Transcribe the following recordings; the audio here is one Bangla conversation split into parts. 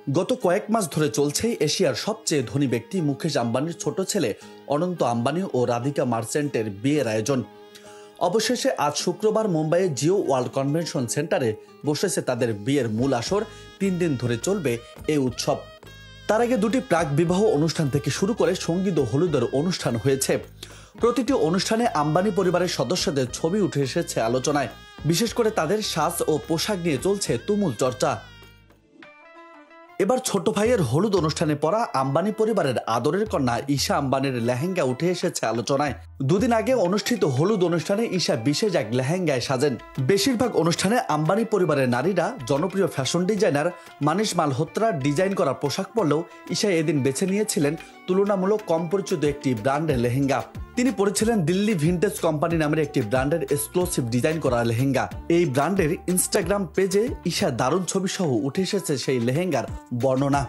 গত কয়েক মাস ধরে চলছে এশিয়ার সবচেয়ে ধনী ব্যক্তি মুকেশ আম্বানির ছোট ছেলে অনন্ত আম্বানি ও রাধিকা মার্চেন্টের বিয়ের আয়োজন। অবশেষে আজ শুক্রবার মুম্বাইয়ের জিও ওয়ার্ল্ড কনভেনশন সেন্টারে বসেছে তাদের বিয়ের মূল আসর। 3 দিন ধরে চলবে এই উৎসব। তার আগে দুটি প্রাক বিবাহ অনুষ্ঠান থেকে শুরু করে সঙ্গীত ও হলুদের অনুষ্ঠান হয়েছে। প্রতিটি অনুষ্ঠানে আম্বানি পরিবারের সদস্যদের ছবি উঠে এসেছে আলোচনায়। বিশেষ করে তাদের সাজ ও পোশাক নিয়ে চলছে তুমুল চর্চা। এবার ছোট ভাইয়ের হলুদ অনুষ্ঠানে পরা আম্বানি পরিবারের আদরের কন্যা ঈশা আম্বানির লেহেঙ্গা উঠে এসেছে আলোচনায়। দুদিন আগে অনুষ্ঠিত হলুদ অনুষ্ঠানে ঈশা বিশেষ এক লেহেঙ্গায় সাজেন। বেশিরভাগ অনুষ্ঠানে আম্বানি পরিবারের নারীরা জনপ্রিয় ফ্যাশন ডিজাইনার মানিশ মালহোত্রার ডিজাইন করা পোশাক পরলেও ঈশা এদিন বেছে নিয়েছিলেন তুলনামূলক কম পরিচিত একটি ব্র্যান্ডের লেহেঙ্গা। তিনি পরেছিলেন দিল্লি ভিন্টেজ কোম্পানি নামের একটি ব্র্যান্ডের এক্সক্লুসিভ ডিজাইন করা লেহেঙ্গা। এই ব্র্যান্ডের ইনস্টাগ্রাম পেজে ঈশা দারুণ ছবি সহ উঠে এসেছে সেই লেহেঙ্গার বর্ণনা।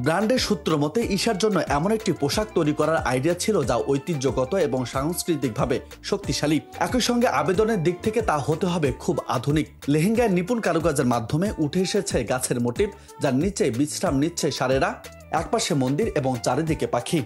ব্র্যান্ডের সূত্র মতে ঈশার জন্য এমন একটি পোশাক তৈরি করার আইডিয়া ছিল যা ঐতিহ্যগত এবং সাংস্কৃতিকভাবে শক্তিশালী। একই সঙ্গে আবেদনের দিক থেকে তা হতে হবে খুব আধুনিক। লেহেঙ্গায় নিপুণ কারুকাজের মাধ্যমে উঠে এসেছে গাছের মোটিভ, যার নিচে বিশ্রাম নিচ্ছে ষাঁড়েরা, একপাশে মন্দির এবং চারিদিকে পাখি।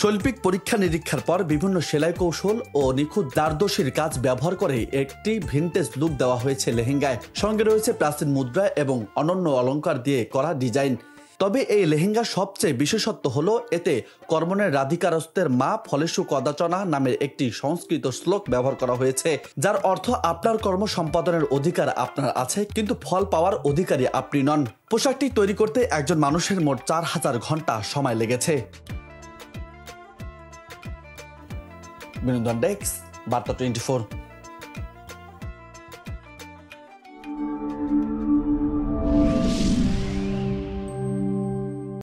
শৈল্পিক পরীক্ষা নিরীক্ষার পর বিভিন্ন সেলাই কৌশল ও নিখুঁত দারদর্শীর কাজ ব্যবহার করে একটি ভিন্টেজ লুক দেওয়া হয়েছে লেহেঙ্গায়। সঙ্গে রয়েছে প্রাচীন মুদ্রা এবং অনন্য অলংকার দিয়ে করা ডিজাইন। তবে এই লেহেঙ্গার সবচেয়ে বিশেষত্ব হলো এতে কর্মনের রাধিকারস্তের মা ফলেষু কদাচনা নামের একটি সংস্কৃত শ্লোক ব্যবহার করা হয়েছে, যার অর্থ আপনার কর্ম সম্পাদনের অধিকার আপনার আছে, কিন্তু ফল পাওয়ার অধিকারী আপনি নন। পোশাকটি তৈরি করতে একজন মানুষের মোট 4000 ঘন্টা সময় লেগেছে। বিনোদন ডেস্ক, বার্তা 24।